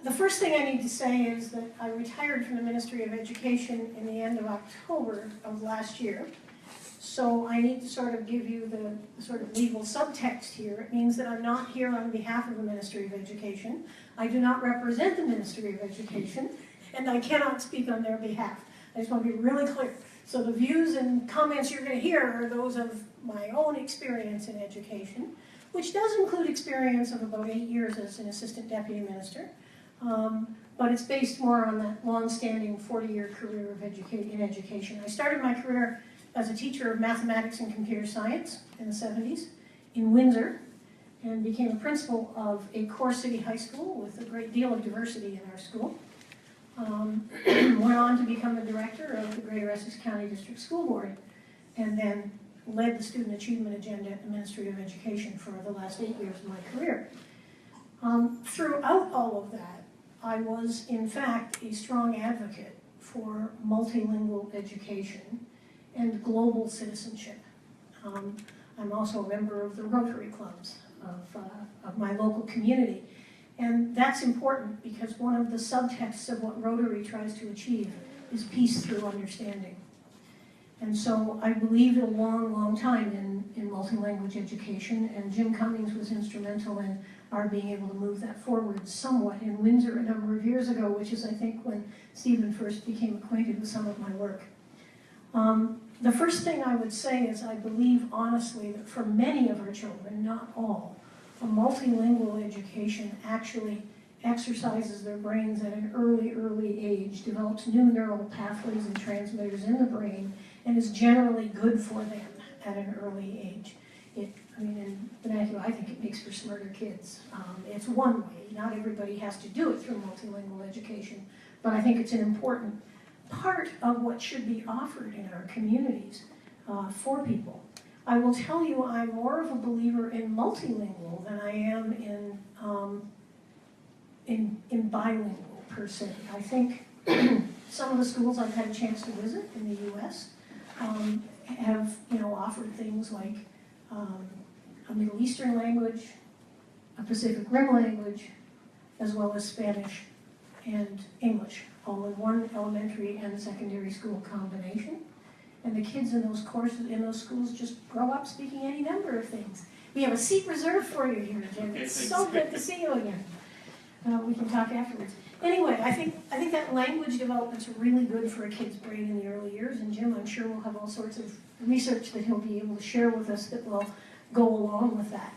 the first thing I need to say is that I retired from the Ministry of Education in the end of October of last year. So I need to sort of give you the sort of legal subtext here. It means that I'm not here on behalf of the Ministry of Education. I do not represent the Ministry of Education, and I cannot speak on their behalf. I just want to be really clear. So the views and comments you're going to hear are those of my own experience in education, which does include experience of about 8 years as an assistant deputy minister. But it's based more on that long-standing 40-year career of in education. I started my career as a teacher of mathematics and computer science in the 70s in Windsor, and became a principal of a core city high school with a great deal of diversity in our school. Went on to become the director of the Greater Essex County District School Board, and then led the Student Achievement Agenda at the Ministry of Education for the last 8 years of my career. Throughout all of that, I was in fact a strong advocate for multilingual education and global citizenship. I'm also a member of the Rotary clubs of my local community. And that's important because one of the subtexts of what Rotary tries to achieve is peace through understanding. And so I believed a long, long time in multi-language education, and Jim Cummings was instrumental in our being able to move that forward somewhat in Windsor a number of years ago, which is, I think, when Stephen first became acquainted with some of my work. The first thing I would say is I believe honestly that for many of our children, not all, a multilingual education actually exercises their brains at an early age, develops new neural pathways and transmitters in the brain, and is generally good for them at an early age. In vernacular, I think it makes for smarter kids. It's one way. Not everybody has to do it through multilingual education, but I think it's an important part of what should be offered in our communities for people. I will tell you I'm more of a believer in multilingual than I am in bilingual per se. I think some of the schools I've had a chance to visit in the U.S. Have offered things like a Middle Eastern language, a Pacific Rim language, as well as Spanish and English, all in one elementary and secondary school combination. And the kids in those courses, in those schools, just grow up speaking any number of things. We have a seat reserved for you here, Jim. It's so good to see you again. We can talk afterwards. Anyway, I think that language development's really good for a kid's brain in the early years, and Jim, I'm sure, will have all sorts of research that he'll be able to share with us that will go along with that.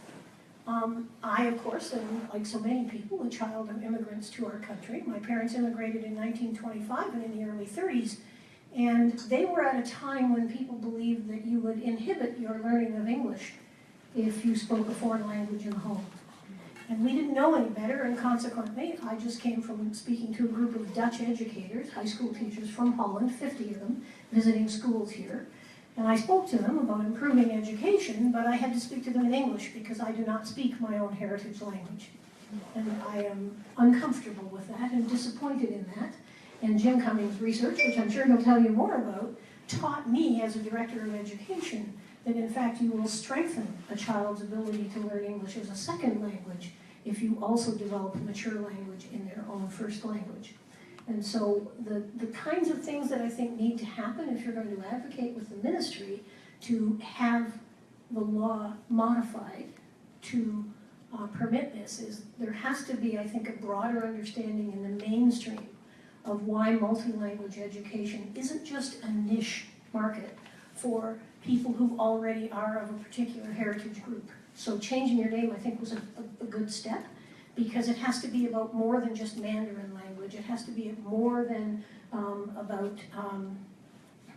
I, of course, am, like so many people, a child of immigrants to our country. My parents immigrated in 1925 and in the early 30s. And they were at a time when people believed that you would inhibit your learning of English if you spoke a foreign language in the home. And we didn't know any better, and consequently, I just came from speaking to a group of Dutch educators, high school teachers from Holland, 50 of them, visiting schools here. And I spoke to them about improving education, but I had to speak to them in English because I do not speak my own heritage language. And I am uncomfortable with that and disappointed in that. And Jim Cummings' research, which I'm sure he'll tell you more about, taught me as a director of education that in fact you will strengthen a child's ability to learn English as a second language if you also develop a mature language in their own first language. And so the kinds of things that I think need to happen if you're going to advocate with the ministry to have the law modified to permit this is there has to be, I think, a broader understanding in the mainstream of why multi-language education isn't just a niche market for people who already are of a particular heritage group. So changing your name, I think, was a good step, because it has to be about more than just Mandarin language. It has to be more than about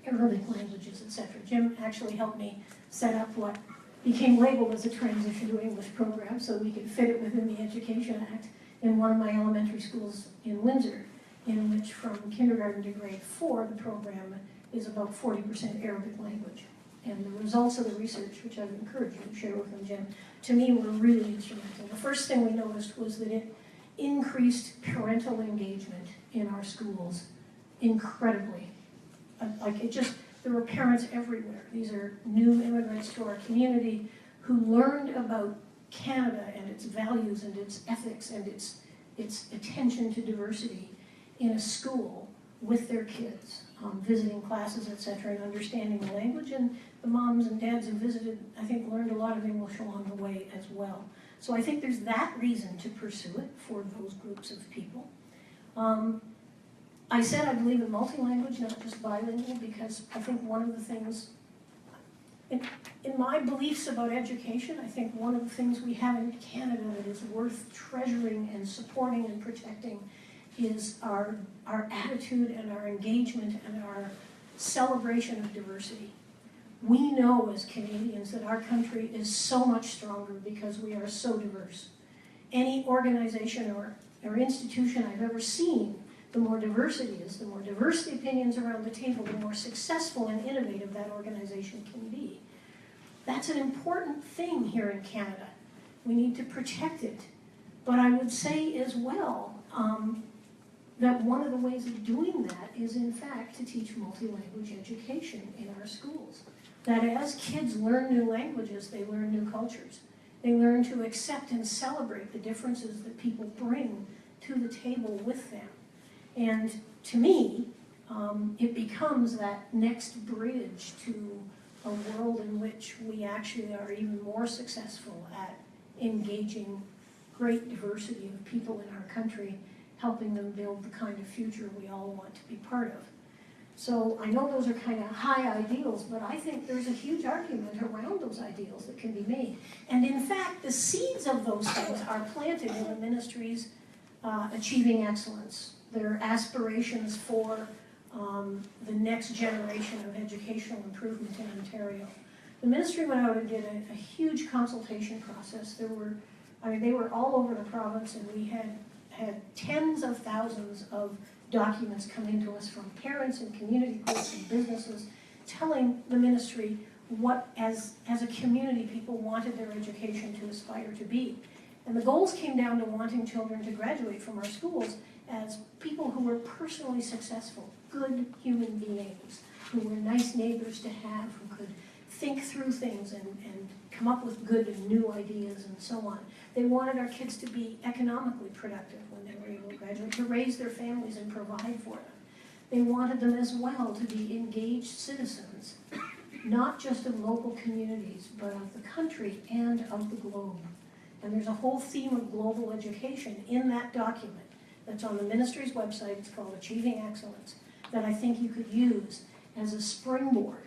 Arabic languages, etc. Jim actually helped me set up what became labeled as a transition to English program so we could fit it within the Education Act in one of my elementary schools in Windsor, in which from kindergarten to grade 4, the program is about 40% Arabic language. And the results of the research, which I've encouraged you to share with them, Jim, to me were really instrumental. The first thing we noticed was that it increased parental engagement in our schools incredibly. There were parents everywhere. These are new immigrants to our community who learned about Canada and its values and its ethics and its its attention to diversity in a school with their kids, visiting classes, etc., and understanding the language. And the moms and dads who visited, I think, learned a lot of English along the way as well. So I think there's that reason to pursue it for those groups of people. I said I believe in multilanguage, not just bilingual, because I think one of the things, in my beliefs about education, I think one of the things we have in Canada that is worth treasuring and supporting and protecting is our attitude and our engagement and our celebration of diversity. We know as Canadians that our country is so much stronger because we are so diverse. Any organization or institution I've ever seen, the more diverse it is, the more diverse the opinions around the table, the more successful and innovative that organization can be. That's an important thing here in Canada. We need to protect it. But I would say as well that one of the ways of doing that is, in fact, to teach multi-language education in our schools. That as kids learn new languages, they learn new cultures. They learn to accept and celebrate the differences that people bring to the table with them. And to me, it becomes that next bridge to a world in which we actually are even more successful at engaging great diversity of people in our country, helping them build the kind of future we all want to be part of. So I know those are kind of high ideals, but I think there's a huge argument around those ideals that can be made. And in fact, the seeds of those things are planted in the ministry's Achieving Excellence, their aspirations for the next generation of educational improvement in Ontario. The ministry went out and did a huge consultation process. They were all over the province, and we had tens of thousands of documents come into us from parents and community groups and businesses telling the ministry what, as a community, people wanted their education to aspire to be. And the goals came down to wanting children to graduate from our schools as people who were personally successful, good human beings, who were nice neighbors to have, who could think through things and come up with good and new ideas and so on. They wanted our kids to be economically productive when they were able to graduate, to raise their families and provide for them. They wanted them as well to be engaged citizens, not just of local communities, but of the country and of the globe. And there's a whole theme of global education in that document that's on the ministry's website. It's called Achieving Excellence, that I think you could use as a springboard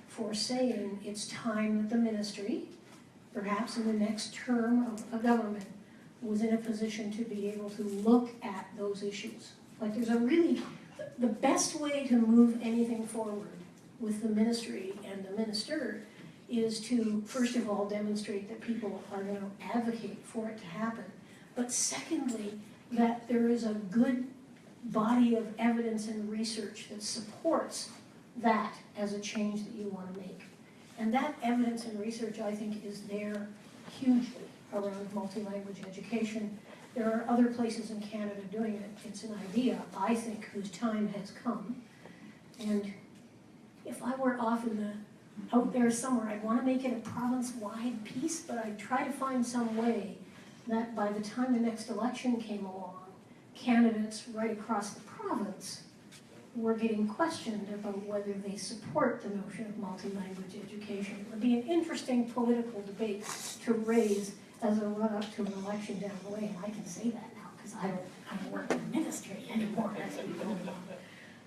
for saying it's time that the ministry, perhaps in the next term of a government, was in a position to be able to look at those issues. Like there's the best way to move anything forward with the ministry and the minister is to, first of all, demonstrate that people are going to advocate for it to happen. But secondly, that there is a good body of evidence and research that supports that as a change that you want to make. And that evidence and research, I think, is there hugely around multi-language education. There are other places in Canada doing it. It's an idea, I think, whose time has come. And if I were off out there somewhere, I'd want to make it a province-wide piece, but I'd try to find some way that by the time the next election came along, candidates right across the province were getting questioned about whether they support the notion of multi-language education. It would be an interesting political debate to raise as a run-up to an election down the way, and I can say that now because I don't work in the ministry anymore as we go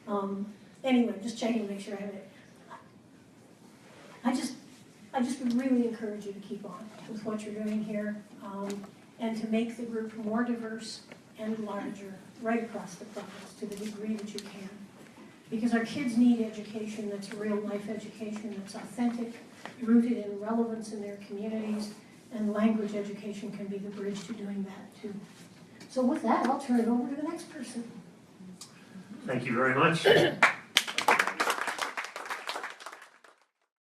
along. Anyway, just checking to make sure I have it. I just would really encourage you to keep on with what you're doing here, and to make the group more diverse and larger right across the province to the degree that you can. Because our kids need education that's real life education, that's authentic, rooted in relevance in their communities, and language education can be the bridge to doing that too. So with that, I'll turn it over to the next person. Thank you very much.